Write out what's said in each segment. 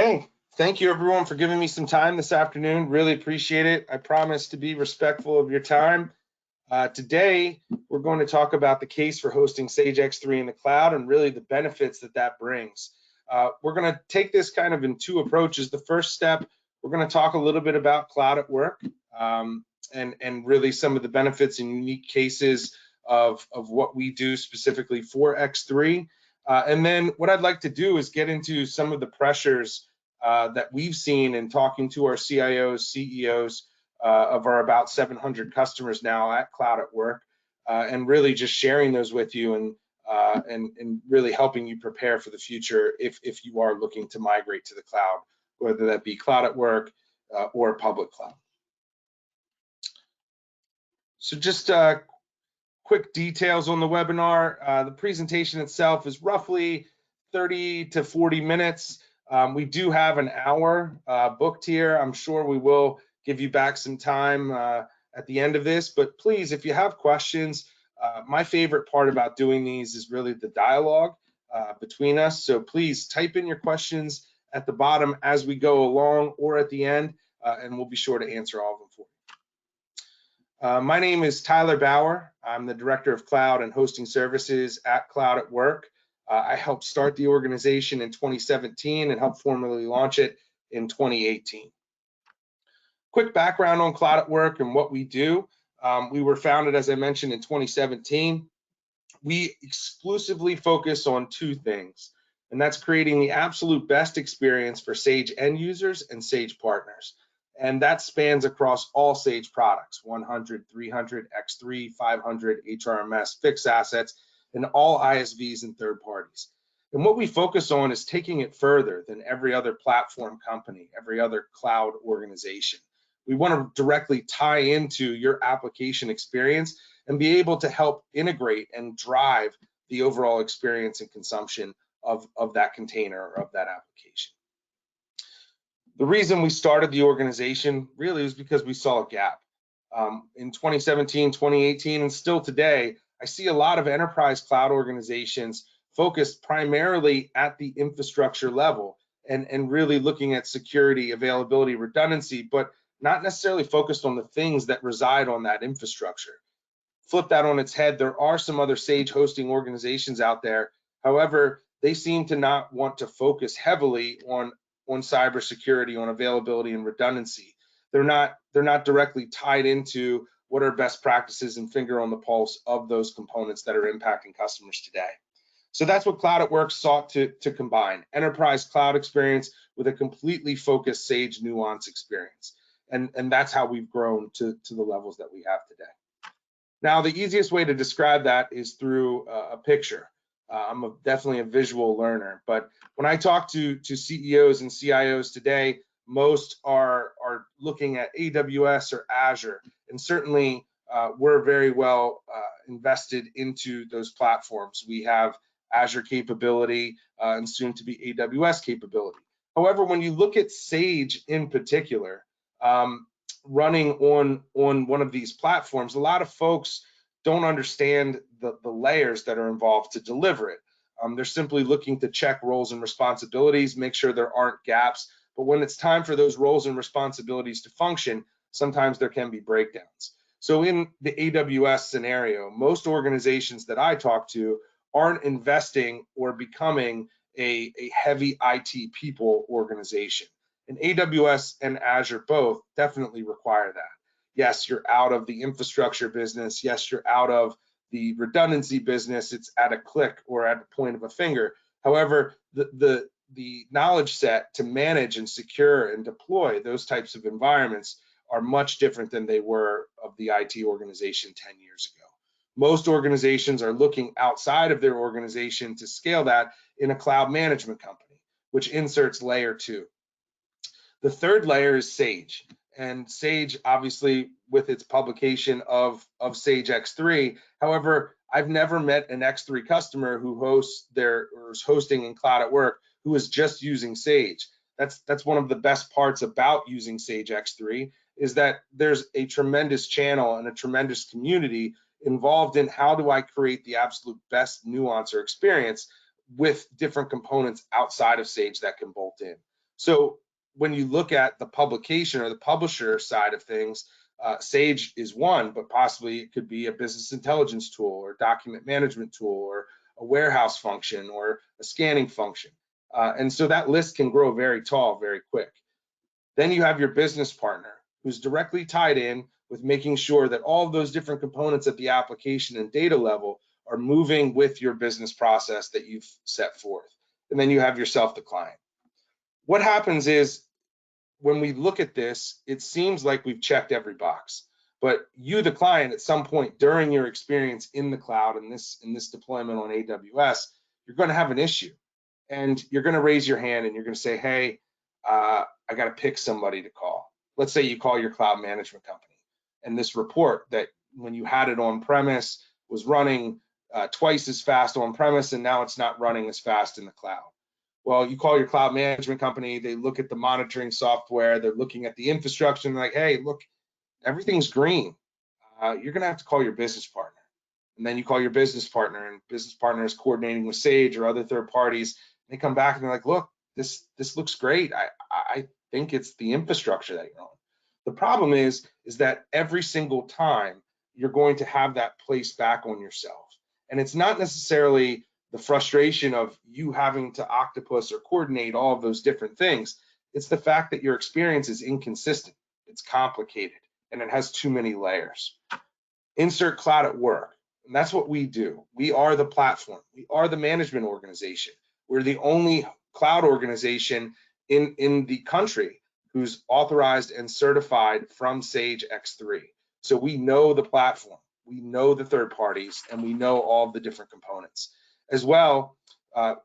Hey, thank you everyone for giving me some time this afternoon. Really appreciate it. I promise to be respectful of your time. Today, we're going to talk about the case for hosting Sage X3 in the cloud and really the benefits that that brings. We're going to take this kind of in two approaches. The first step, we're going to talk a little bit about cloud at work and really some of the benefits and unique cases of what we do specifically for X3. And then what I'd like to do is get into some of the pressures that we've seen in talking to our CIOs, CEOs of our about 700 customers now at Cloud at Work, and really just sharing those with you and really helping you prepare for the future if you are looking to migrate to the cloud, whether that be Cloud at Work or public cloud. So just quick details on the webinar. The presentation itself is roughly 30 to 40 minutes. We do have an hour booked here. I'm sure we will give you back some time at the end of this, but please, if you have questions, my favorite part about doing these is really the dialogue between us. So please type in your questions at the bottom as we go along or at the end, and we'll be sure to answer all of them for you. My name is Tyler Bauer. I'm the Director of Cloud and Hosting Services at Cloud at Work. I helped start the organization in 2017 and helped formally launch it in 2018. Quick background on Cloud at Work and what we do. We were founded, as I mentioned, in 2017. We exclusively focus on two things, and that's creating the absolute best experience for Sage end users and Sage partners. And that spans across all Sage products, 100, 300, X3, 500, HRMS, fixed assets, and all ISVs and third parties. And what we focus on is taking it further than every other platform company, every other cloud organization. We want to directly tie into your application experience and be able to help integrate and drive the overall experience and consumption of that container or of that application. The reason we started the organization really is because we saw a gap. In 2017, 2018, and still today, I see a lot of enterprise cloud organizations focused primarily at the infrastructure level and really looking at security, availability, redundancy, but not necessarily focused on the things that reside on that infrastructure. Flip that on its head, there are some other Sage hosting organizations out there. However, they seem to not want to focus heavily on cybersecurity, on availability and redundancy. They're not directly tied into what are best practices and finger on the pulse of those components that are impacting customers today. So that's what Cloud at Work sought to combine, enterprise cloud experience with a completely focused Sage nuance experience. And that's how we've grown to the levels that we have today. Now, the easiest way to describe that is through a picture. I'm definitely a visual learner, but when I talk to CEOs and CIOs today, most are looking at AWS or Azure, and certainly we're very well invested into those platforms. We have Azure capability and soon to be AWS capability. However, when you look at Sage in particular, running on one of these platforms, a lot of folks don't understand the layers that are involved to deliver it. They're simply looking to check roles and responsibilities, make sure there aren't gaps. But when it's time for those roles and responsibilities to function, sometimes there can be breakdowns. So in the AWS scenario, most organizations that I talk to aren't investing or becoming a heavy IT people organization. And AWS and Azure both definitely require that. Yes, you're out of the infrastructure business. Yes, you're out of the redundancy business. It's at a click or at a point of a finger. However, the knowledge set to manage and secure and deploy those types of environments are much different than they were of the IT organization 10 years ago. Most organizations are looking outside of their organization to scale that in a cloud management company, which inserts layer 2. The third layer is Sage, and Sage obviously with its publication of Sage X3. However, I've never met an X3 customer who is hosting in Cloud at Work who is just using Sage. That's one of the best parts about using Sage X3 is that there's a tremendous channel and a tremendous community involved in how do I create the absolute best nuance or experience with different components outside of Sage that can bolt in. So when you look at the publication or the publisher side of things, Sage is one, but possibly it could be a business intelligence tool or document management tool or a warehouse function or a scanning function. And so that list can grow very tall very quick. Then you have your business partner who's directly tied in with making sure that all of those different components at the application and data level are moving with your business process that you've set forth. And then you have yourself, the client. What happens is when we look at this, it seems like we've checked every box. But you, the client, at some point during your experience in the cloud and in this deployment on AWS, you're going to have an issue. And you're going to raise your hand and you're going to say, hey, I got to pick somebody to call. Let's say you call your cloud management company, and this report that when you had it on premise was running twice as fast on premise, and now it's not running as fast in the cloud. Well, you call your cloud management company, they look at the monitoring software, they're looking at the infrastructure, and they're like, hey, look, everything's green. You're going to have to call your business partner. And then you call your business partner, and business partner is coordinating with Sage or other third parties. They come back and they're like, look, this looks great. I think it's the infrastructure that you're on. The problem is that every single time you're going to have that placed back on yourself. And it's not necessarily the frustration of you having to octopus or coordinate all of those different things. It's the fact that your experience is inconsistent, it's complicated, and it has too many layers. Insert cloud at work. And that's what we do. We are the platform. We are the management organization. We're the only cloud organization in the country who's authorized and certified from Sage X3. So we know the platform, we know the third parties, and we know all of the different components. As well,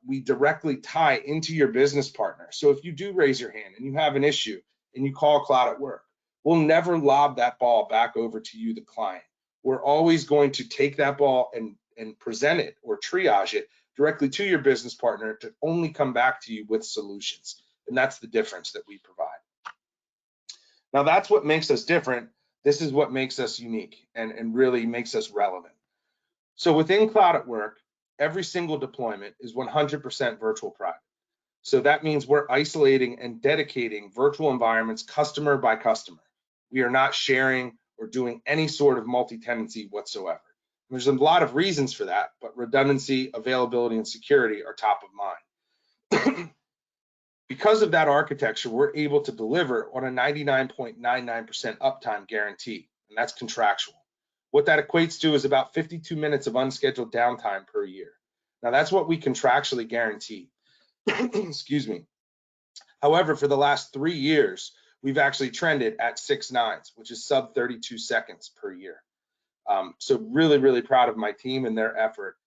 we directly tie into your business partner. So if you do raise your hand and you have an issue and you call cloud at work, we'll never lob that ball back over to you, the client. We're always going to take that ball and present it or triage it directly to your business partner to only come back to you with solutions. And that's the difference that we provide. Now, that's what makes us different. This is what makes us unique and really makes us relevant. So within Cloud at Work, every single deployment is 100% virtual private. So that means we're isolating and dedicating virtual environments customer by customer. We are not sharing or doing any sort of multi-tenancy whatsoever. There's a lot of reasons for that, but redundancy, availability, and security are top of mind. Because of that architecture, we're able to deliver on a 99.99% uptime guarantee, and that's contractual. What that equates to is about 52 minutes of unscheduled downtime per year. Now, that's what we contractually guarantee. Excuse me. However, for the last 3 years, we've actually trended at 6 nines, which is sub 32 seconds per year. So really, really proud of my team and their effort,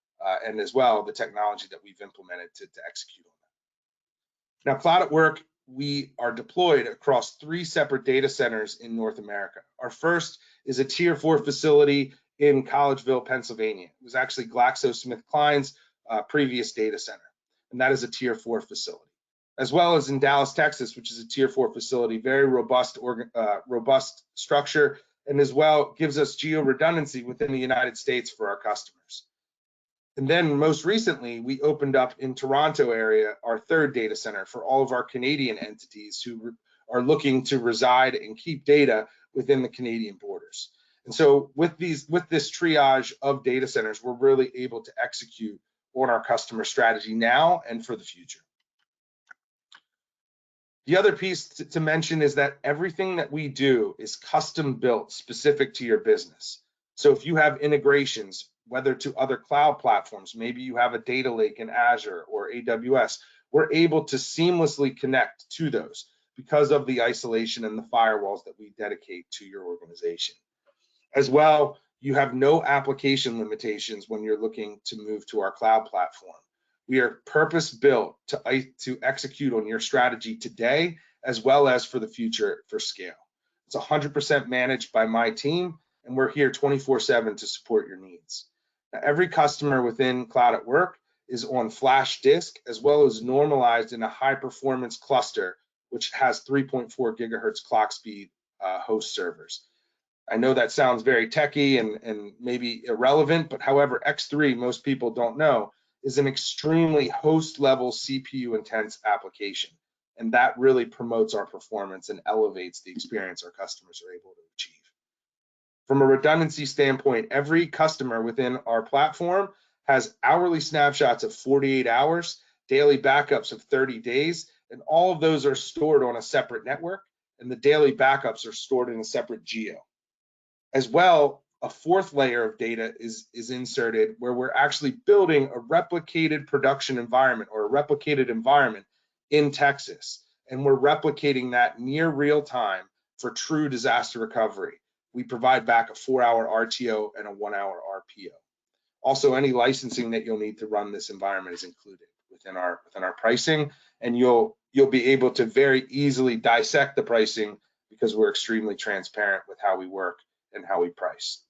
and as well the technology that we've implemented to execute on that. Now, Cloud at Work, we are deployed across 3 separate data centers in North America. Our first is a Tier 4 facility in Collegeville, Pennsylvania. It was actually GlaxoSmithKline's previous data center, and that is a Tier 4 facility. As well as in Dallas, Texas, which is a Tier 4 facility, very robust structure, and as well gives us geo redundancy within the United States for our customers. And then most recently, we opened up in Toronto area our 3rd data center for all of our Canadian entities who are looking to reside and keep data within the Canadian borders. And so with this triage of data centers, we're really able to execute on our customer strategy now and for the future. The other piece to mention is that everything that we do is custom built specific to your business. So if you have integrations, whether to other cloud platforms, maybe you have a data lake in Azure or AWS, we're able to seamlessly connect to those because of the isolation and the firewalls that we dedicate to your organization. As well, you have no application limitations when you're looking to move to our cloud platform. We are purpose-built to execute on your strategy today, as well as for the future for scale. It's 100% managed by my team, and we're here 24/7 to support your needs. Now, every customer within Cloud at Work is on flash disk, as well as normalized in a high-performance cluster, which has 3.4 gigahertz clock speed host servers. I know that sounds very techy and maybe irrelevant, but however, X3, most people don't know, is an extremely host level CPU intense application. and that really promotes our performance and elevates the experience our customers are able to achieve. From a redundancy standpoint, every customer within our platform has hourly snapshots of 48 hours, daily backups of 30 days, and all of those are stored on a separate network, and the daily backups are stored in a separate geo. As well, a fourth layer of data is inserted where we're actually building a replicated production environment or a replicated environment in Texas, and we're replicating that near real time for true disaster recovery. We provide back a 4-hour RTO and a 1-hour RPO. Also, any licensing that you'll need to run this environment is included within our pricing, and you'll be able to very easily dissect the pricing because we're extremely transparent with how we work and how we price.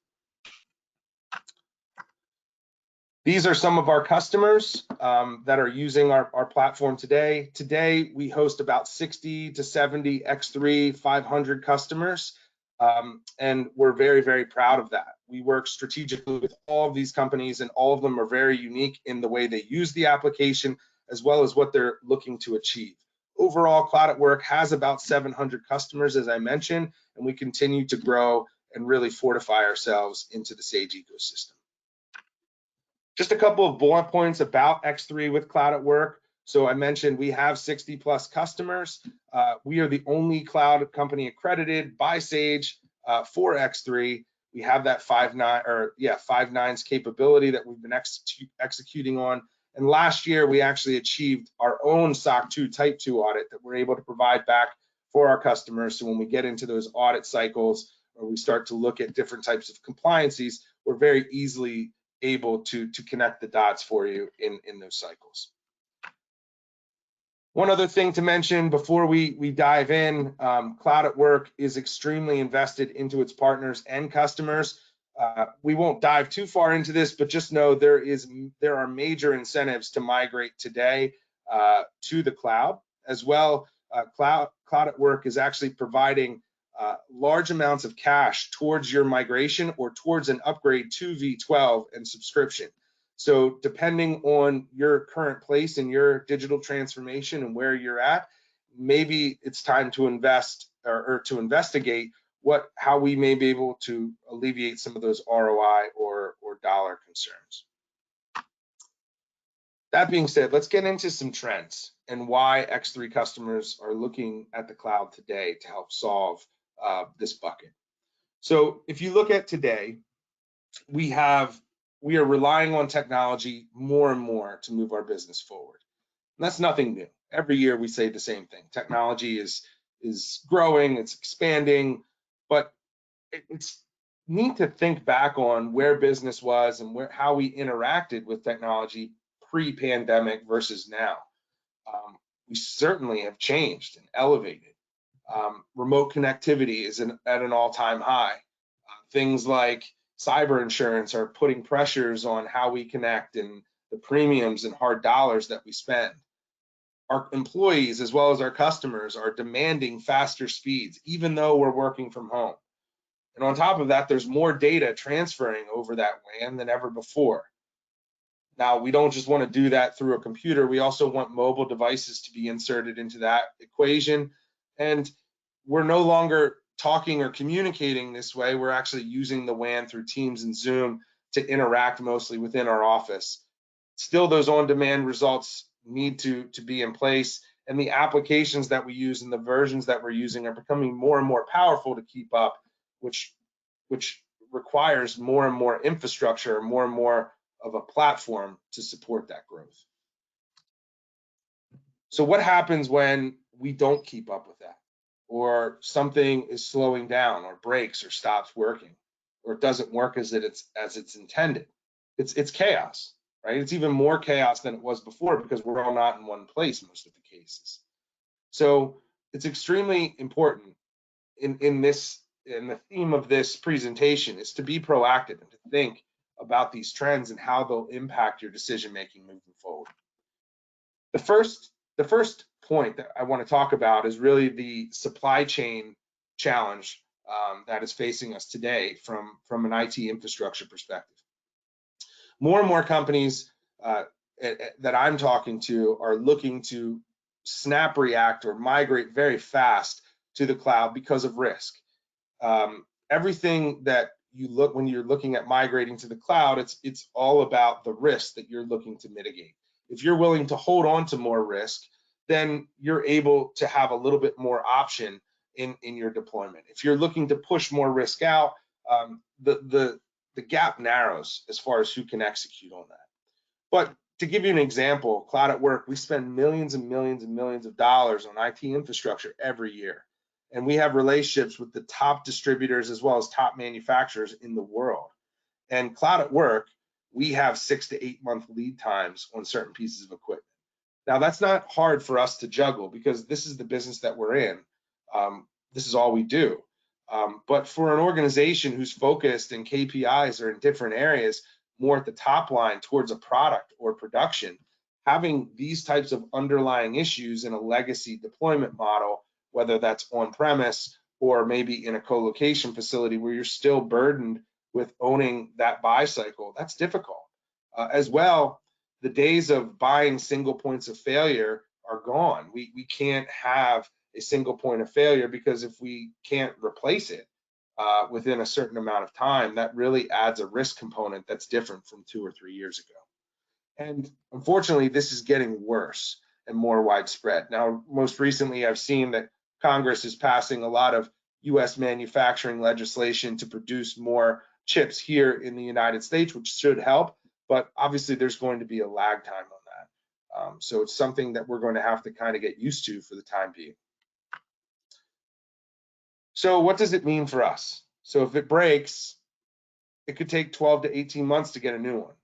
These are some of our customers that are using our platform today. Today, we host about 60 to 70 X3 500 customers, and we're very, very proud of that. We work strategically with all of these companies, and all of them are very unique in the way they use the application, as well as what they're looking to achieve. Overall, Cloud at Work has about 700 customers, as I mentioned, and we continue to grow and really fortify ourselves into the Sage ecosystem. Just a couple of bullet points about X3 with Cloud at Work. So I mentioned we have 60 plus customers. We are the only cloud company accredited by Sage for X3. We have that 5 nines capability that we've been executing on. And last year, we actually achieved our own SOC 2 Type 2 audit that we're able to provide back for our customers. So when we get into those audit cycles, or we start to look at different types of compliancies, we're very easily able to connect the dots for you in those cycles. One other thing to mention before we dive in, Cloud at Work is extremely invested into its partners and customers. We won't dive too far into this, but just know there are major incentives to migrate today to the cloud. As well, Cloud at Work is actually providing large amounts of cash towards your migration or towards an upgrade to V12 and subscription. So depending on your current place in your digital transformation and where you're at, maybe it's time to invest or to investigate how we may be able to alleviate some of those ROI or dollar concerns. That being said, let's get into some trends and why X3 customers are looking at the cloud today to help solve this bucket. So if you look at today, we are relying on technology more and more to move our business forward. And that's nothing new. Every year we say the same thing. Technology is growing, it's expanding, but it's neat to think back on where business was and how we interacted with technology pre-pandemic versus now. We certainly have changed and elevated. Remote connectivity is at an all-time high. Things like cyber insurance are putting pressures on how we connect and the premiums and hard dollars that we spend. Our employees, as well as our customers, are demanding faster speeds, even though we're working from home. And on top of that, there's more data transferring over that WAN than ever before. Now, we don't just want to do that through a computer. We also want mobile devices to be inserted into that equation. And we're no longer talking or communicating this way. We're actually using the WAN through Teams and Zoom to interact mostly within our office. Still, those on-demand results need to be in place, and the applications that we use and the versions that we're using are becoming more and more powerful to keep up, which requires more and more infrastructure, more and more of a platform to support that growth. So what happens when we don't keep up with that, or something is slowing down or breaks or stops working, or it doesn't work as it's intended? It's chaos, right? It's even more chaos than it was before because we're all not in one place most of the cases. So it's extremely important in the theme of this presentation is to be proactive and to think about these trends and how they'll impact your decision making moving forward. The first point that I want to talk about is really the supply chain challenge that is facing us today from an IT infrastructure perspective. More and more companies that I'm talking to are looking to snap react or migrate very fast to the cloud because of risk. Everything that you look when you're looking at migrating to the cloud, it's all about the risk that you're looking to mitigate. If you're willing to hold on to more risk, then you're able to have a little bit more option in your deployment. If you're looking to push more risk out, the gap narrows as far as who can execute on that. But to give you an example, Cloud at Work, we spend millions and millions and millions of dollars on IT infrastructure every year. And we have relationships with the top distributors as well as top manufacturers in the world. And Cloud at Work, we have 6 to 8 month lead times on certain pieces of equipment. Now, that's not hard for us to juggle because this is the business that we're in. This is all we do. But for an organization who's focused and KPIs are in different areas, more at the top line towards a product or production, having these types of underlying issues in a legacy deployment model, whether that's on premise or maybe in a co-location facility where you're still burdened with owning that buy cycle, that's difficult. As well, the days of buying single points of failure are gone. We can't have a single point of failure because if we can't replace it within a certain amount of time, that really adds a risk component that's different from 2 or 3 years ago. And unfortunately, this is getting worse and more widespread. Now, most recently, I've seen that Congress is passing a lot of US manufacturing legislation to produce more chips here in the United States, which should help. But obviously, there's going to be a lag time on that. So it's something that we're going to have to kind of get used to for the time being. So what does it mean for us? So if it breaks, it could take 12 to 18 months to get a new one.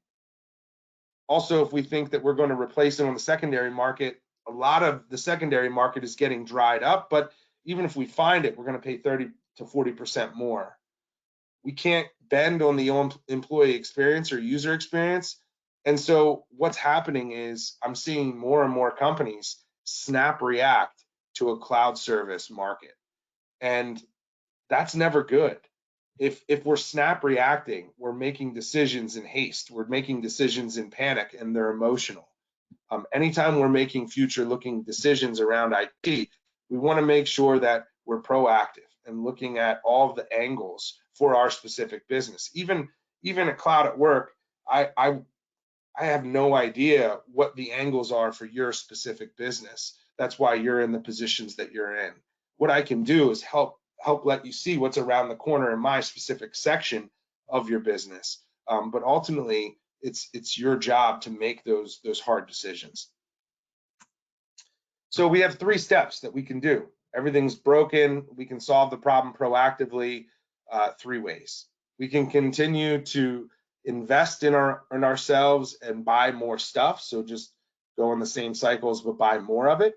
Also, if we think that we're going to replace it on the secondary market, a lot of the secondary market is getting dried up, but even if we find it, we're going to pay 30 to 40% more. We can't bend on the employee experience or user experience. And so what's happening is I'm seeing more and more companies snap react to a cloud service market. And that's never good. If we're snap reacting, we're making decisions in haste, we're making decisions in panic, and they're emotional. Anytime we're making future looking decisions around IT, we want to make sure that we're proactive and looking at all of the angles for our specific business. Even at Cloud at Work, I have no idea what the angles are for your specific business. That's why you're in the positions that you're in. What I can do is help let you see what's around the corner in my specific section of your business. But ultimately, it's your job to make those hard decisions. So we have 3 steps that we can do. Everything's broken. We can solve the problem proactively 3 ways. We can continue to invest in ourselves and buy more stuff. So just go in the same cycles, but buy more of it.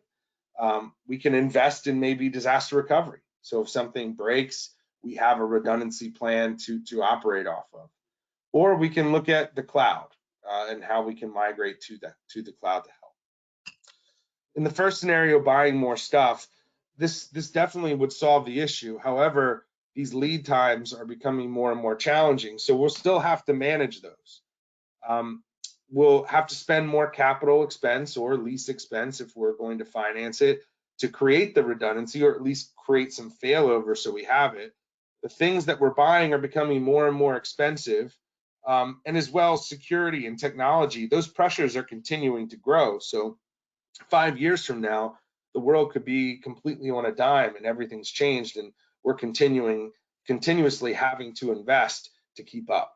We can invest in maybe disaster recovery. So if something breaks, we have a redundancy plan to operate off of. Or we can look at the cloud and how we can migrate to the cloud to help. In the first scenario, buying more stuff, this definitely would solve the issue. However, these lead times are becoming more and more challenging, so we'll still have to manage those. We'll have to spend more capital expense or lease expense if we're going to finance it to create the redundancy or at least create some failover so we have it. The things that we're buying are becoming more and more expensive, and as well security and technology, those pressures are continuing to grow. So 5 years from now, the world could be completely on a dime and everything's changed, and we're continuously having to invest to keep up.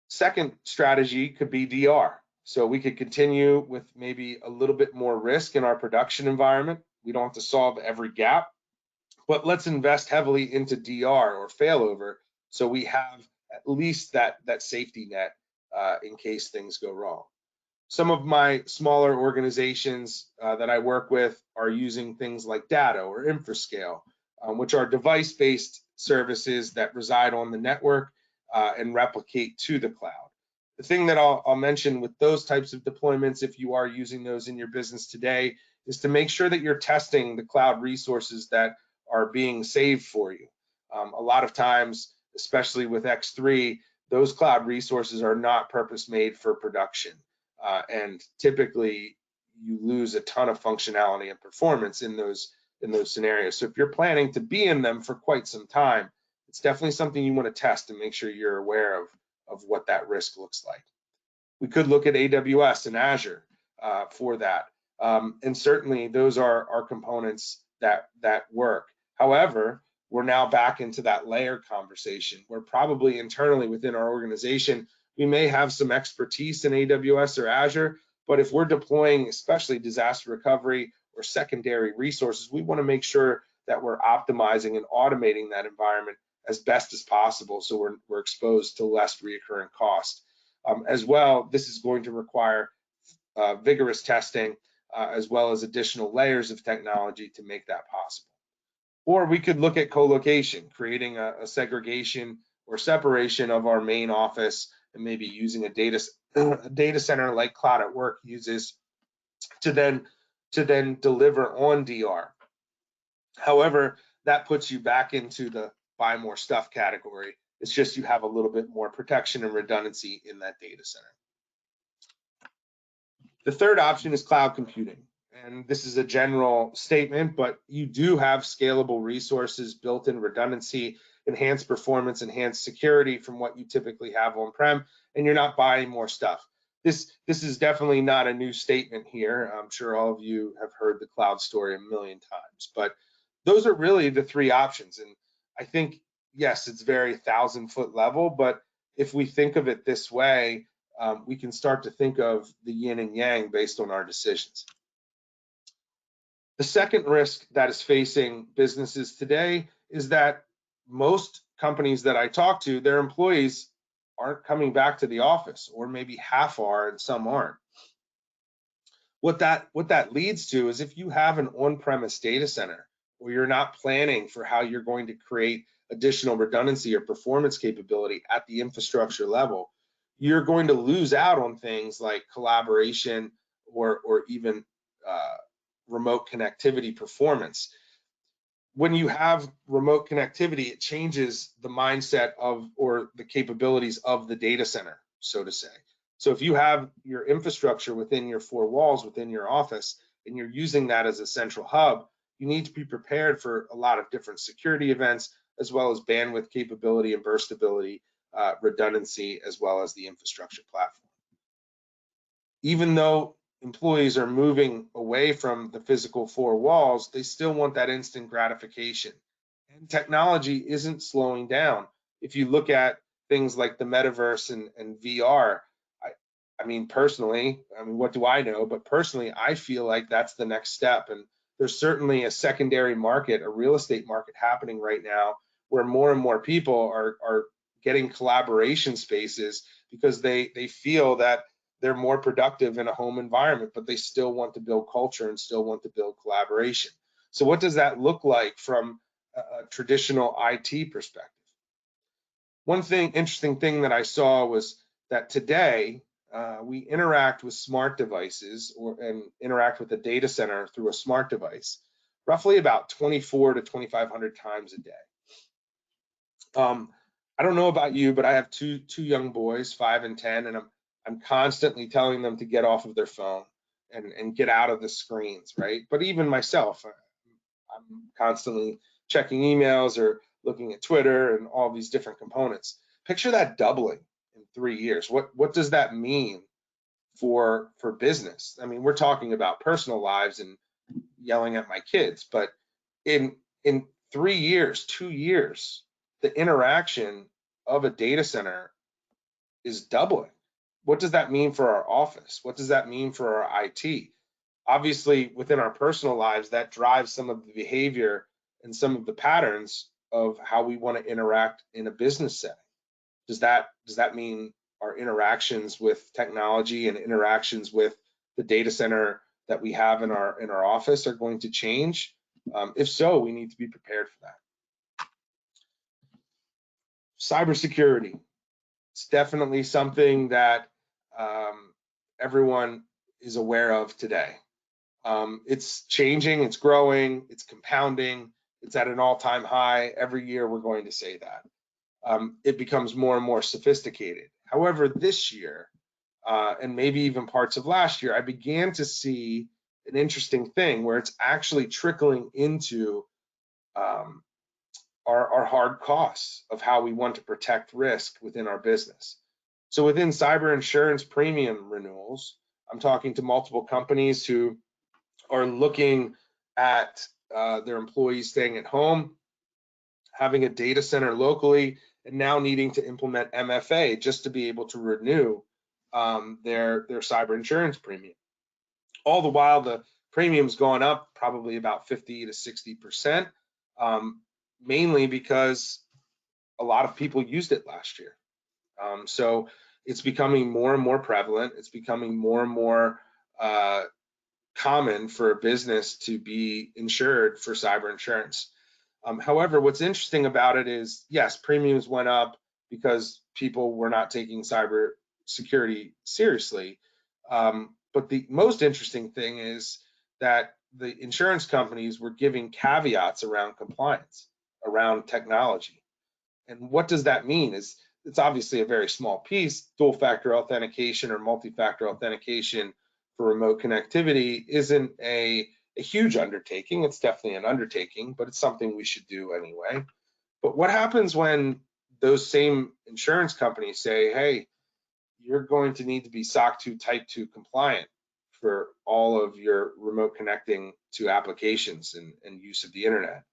Second strategy could be DR. So we could continue with maybe a little bit more risk in our production environment. We don't have to solve every gap, but let's invest heavily into DR or failover so we have at least that safety net in case things go wrong. Some of my smaller organizations that I work with are using things like Datto or Infrascale, which are device-based services that reside on the network and replicate to the cloud. The thing that I'll mention with those types of deployments, if you are using those in your business today, is to make sure that you're testing the cloud resources that are being saved for you. A lot of times, especially with X3, those cloud resources are not purpose-made for production. And typically, you lose a ton of functionality and performance in those scenarios. So if you're planning to be in them for quite some time, it's definitely something you want to test and make sure you're aware of what that risk looks like. We could look at AWS and Azure for that. And certainly those are components that work. However, we're now back into that layer conversation where probably internally within our organization, we may have some expertise in AWS or Azure, but if we're deploying especially disaster recovery or secondary resources, we want to make sure that we're optimizing and automating that environment as best as possible so we're exposed to less recurring cost. As well, this is going to require vigorous testing as well as additional layers of technology to make that possible. Or we could look at co-location, creating a segregation or separation of our main office and maybe using a data center like Cloud at Work uses to then deliver on DR. However, that puts you back into the buy more stuff category. It's just you have a little bit more protection and redundancy in that data center. The third option is cloud computing. And this is a general statement, but you do have scalable resources, built-in redundancy, enhanced performance, enhanced security from what you typically have on-prem, and you're not buying more stuff. This is definitely not a new statement here. I'm sure all of you have heard the cloud story a million times, but those are really the three options. And I think, yes, it's very 1,000-foot level, but if we think of it this way, we can start to think of the yin and yang based on our decisions. The second risk that is facing businesses today is that most companies that I talk to, their employees aren't coming back to the office, or maybe half are and some aren't. What that leads to is if you have an on-premise data center or you're not planning for how you're going to create additional redundancy or performance capability at the infrastructure level, you're going to lose out on things like collaboration or even remote connectivity performance. When you have remote connectivity, it changes the mindset of or the capabilities of the data center, so to say. So if you have your infrastructure within your four walls, within your office, and you're using that as a central hub, you need to be prepared for a lot of different security events, as well as bandwidth capability and burstability, redundancy, as well as the infrastructure platform. Even though employees are moving away from the physical four walls, they still want that instant gratification. And technology isn't slowing down. If you look at things like the metaverse and VR, I mean, personally, what do I know? But personally, I feel like that's the next step. And there's certainly a secondary market, a real estate market happening right now where more and more people are getting collaboration spaces because they feel that they're more productive in a home environment, but they still want to build culture and still want to build collaboration. So what does that look like from a traditional IT perspective? One interesting thing that I saw was that today we interact with smart devices and interact with the data center through a smart device roughly about 2,400 to 2,500 times a day. I don't know about you, but I have two young boys, 5 and 10, and I'm constantly telling them to get off of their phone and get out of the screens, right? But even myself, I'm constantly checking emails or looking at Twitter and all these different components. Picture that doubling in 3 years. What does that mean for business? I mean, we're talking about personal lives and yelling at my kids, but in 3 years, 2 years, the interaction of a data center is doubling. What does that mean for our office? What does that mean for our IT? Obviously, within our personal lives, that drives some of the behavior and some of the patterns of how we want to interact in a business setting. Does that mean our interactions with technology and interactions with the data center that we have in our office are going to change? If so, we need to be prepared for that. Cybersecurity. It's definitely something that everyone is aware of today. It's changing, it's growing, it's compounding, it's at an all-time high. Every year we're going to say that. It becomes more and more sophisticated. However, this year, and maybe even parts of last year, I began to see an interesting thing where it's actually trickling into um, our hard costs of how we want to protect risk within our business. So within cyber insurance premium renewals, I'm talking to multiple companies who are looking at their employees staying at home, having a data center locally, and now needing to implement MFA just to be able to renew their cyber insurance premium. All the while, the premium's gone up probably about 50 to 60%, mainly because a lot of people used it last year. So it's becoming more and more prevalent. It's becoming more and more common for a business to be insured for cyber insurance. However, what's interesting about it is, yes, premiums went up because people were not taking cyber security seriously. But the most interesting thing is that the insurance companies were giving caveats around compliance, around technology. And what does that mean? It's obviously a very small piece. Dual factor authentication or multi-factor authentication for remote connectivity isn't a huge undertaking. It's definitely an undertaking, but it's something we should do anyway. But what happens when those same insurance companies say, hey, you're going to need to be SOC 2 Type 2 compliant for all of your remote connecting to applications and use of the internet?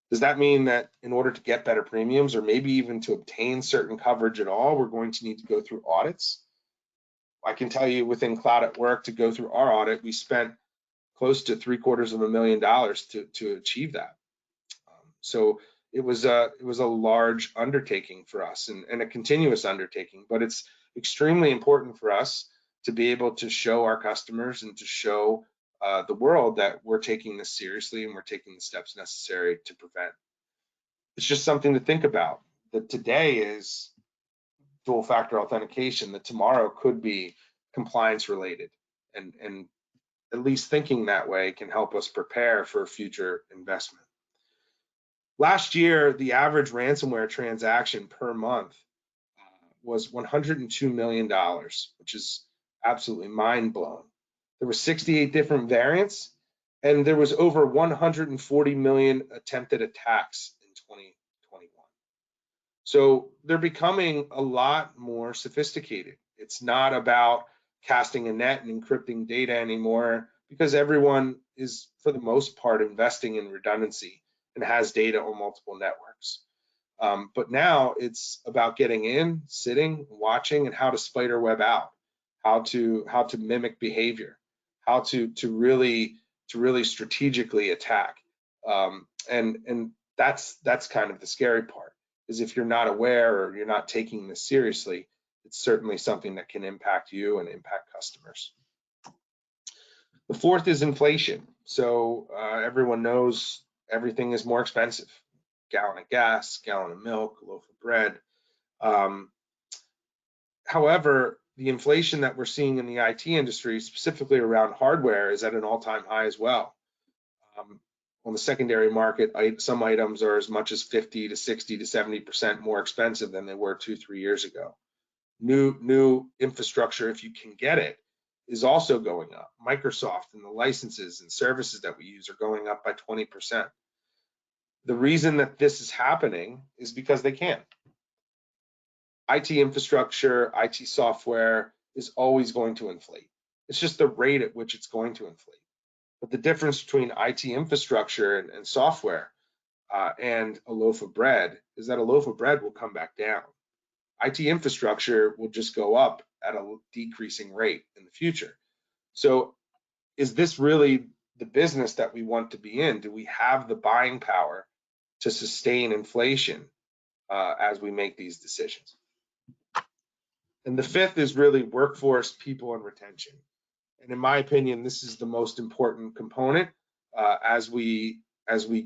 Does that mean that in order to get better premiums or maybe even to obtain certain coverage at all, we're going to need to go through audits? I can tell you within Cloud at Work, to go through our audit, we spent close to $750,000 to achieve that. So it was a large undertaking for us and a continuous undertaking, but it's extremely important for us to be able to show our customers and to show the world that we're taking this seriously and we're taking the steps necessary to prevent. It's just something to think about, that today is dual factor authentication, that tomorrow could be compliance related, and at least thinking that way can help us prepare for future investment. Last year, the average ransomware transaction per month was $102 million, which is absolutely mind blowing. There were 68 different variants, and there was over 140 million attempted attacks in 2021. So they're becoming a lot more sophisticated. It's not about casting a net and encrypting data anymore, because everyone is, for the most part, investing in redundancy and has data on multiple networks. But now it's about getting in, sitting, watching, and how to spider web out, how to mimic behavior, how to really strategically attack. And that's kind of the scary part, is if you're not aware or you're not taking this seriously, it's certainly something that can impact you and impact customers. The fourth is inflation. So everyone knows everything is more expensive. Gallon of gas, gallon of milk, a loaf of bread. However, the inflation that we're seeing in the IT industry, specifically around hardware, is at an all-time high as well. On the secondary market, some items are as much as 50 to 60 to 70% more expensive than they were 2-3 years ago. New infrastructure, if you can get it, is also going up. Microsoft and the licenses and services that we use are going up by 20%. The reason that this is happening is because they can. IT infrastructure, IT software is always going to inflate. It's just the rate at which it's going to inflate. But the difference between IT infrastructure and software and a loaf of bread is that a loaf of bread will come back down. IT infrastructure will just go up at a decreasing rate in the future. So is this really the business that we want to be in? Do we have the buying power to sustain inflation as we make these decisions? And the fifth is really workforce, people, and retention. And in my opinion, this is the most important component as we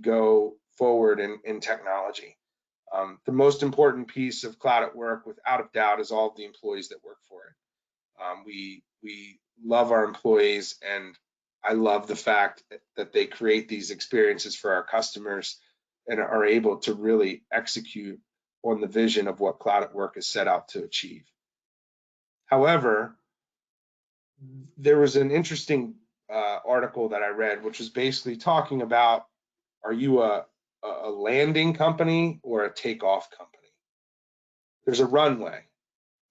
go forward in technology. The most important piece of Cloud at Work, without a doubt, is all of the employees that work for it. We love our employees, and I love the fact that they create these experiences for our customers and are able to really execute on the vision of what Cloud at Work is set out to achieve. However, there was an interesting article that I read, which was basically talking about, are you a landing company or a takeoff company? There's a runway,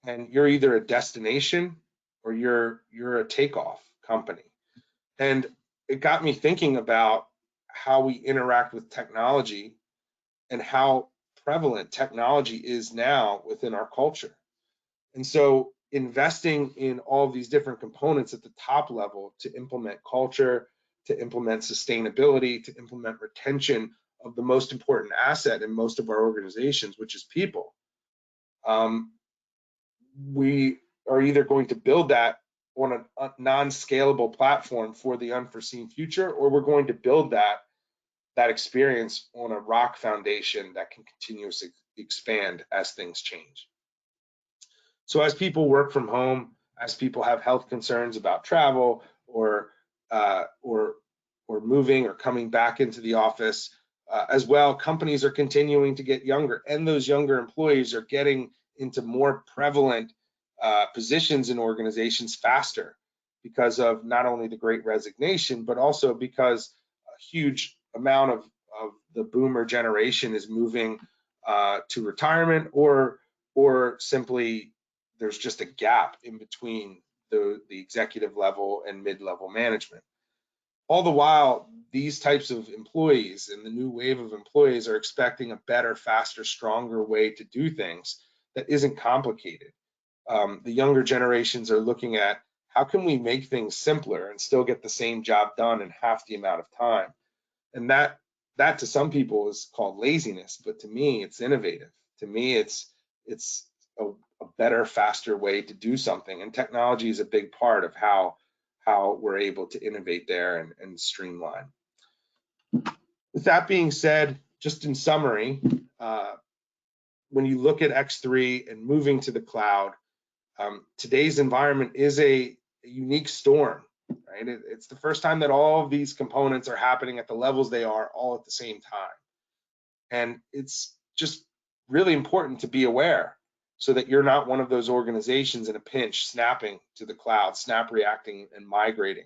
and you're either a destination or you're a takeoff company. And it got me thinking about how we interact with technology and how prevalent technology is now within our culture. And so investing in all of these different components at the top level to implement culture, to implement sustainability, to implement retention of the most important asset in most of our organizations, which is people. We are either going to build that on a non-scalable platform for the unforeseen future, or we're going to build that experience on a rock foundation that can continuously expand as things change. So as people work from home, as people have health concerns about travel or moving or coming back into the office, as well, companies are continuing to get younger, and those younger employees are getting into more prevalent positions in organizations faster because of not only the Great Resignation, but also because a huge amount of the boomer generation is moving to retirement, or simply there's just a gap in between the executive level and mid-level management. All the while, these types of employees and the new wave of employees are expecting a better, faster, stronger way to do things that isn't complicated. The younger generations are looking at, how can we make things simpler and still get the same job done in half the amount of time? And that to some people is called laziness, but to me, it's innovative. To me, it's a better, faster way to do something. And technology is a big part of how we're able to innovate there and streamline. With that being said, just in summary, when you look at X3 and moving to the cloud, today's environment is a unique storm, right? It's the first time that all of these components are happening at the levels they are all at the same time. And it's just really important to be aware so that you're not one of those organizations in a pinch snapping to the cloud, snap reacting and migrating.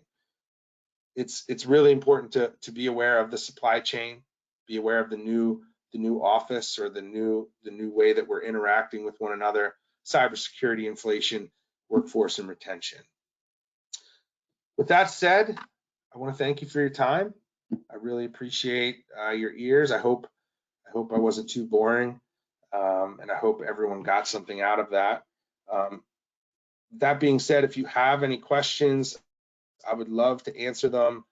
It's really important to be aware of the supply chain, be aware of the new office or the new way that we're interacting with one another, cybersecurity, inflation, workforce, and retention. With that said, I want to thank you for your time. I really appreciate your ears. I hope I wasn't too boring, and I hope everyone got something out of that. That being said, if you have any questions, I would love to answer them.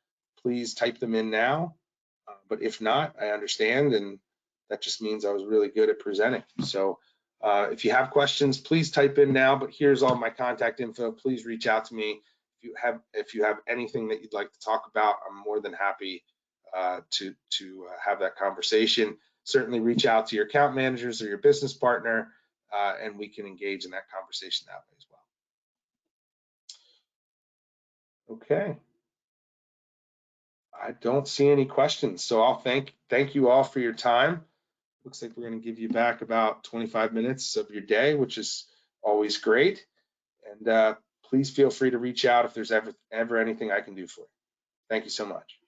Please type them in now. But if not, I understand, and that just means I was really good at presenting. So if you have questions, please type in now. But here's all my contact info. Please reach out to me if you have anything that you'd like to talk about. I'm more than happy to have that conversation. Certainly reach out to your account managers or your business partner, and we can engage in that conversation that way as well. Okay. I don't see any questions, so I'll thank you all for your time. Looks like we're going to give you back about 25 minutes of your day, which is always great. And please feel free to reach out if there's ever anything I can do for you. Thank you so much.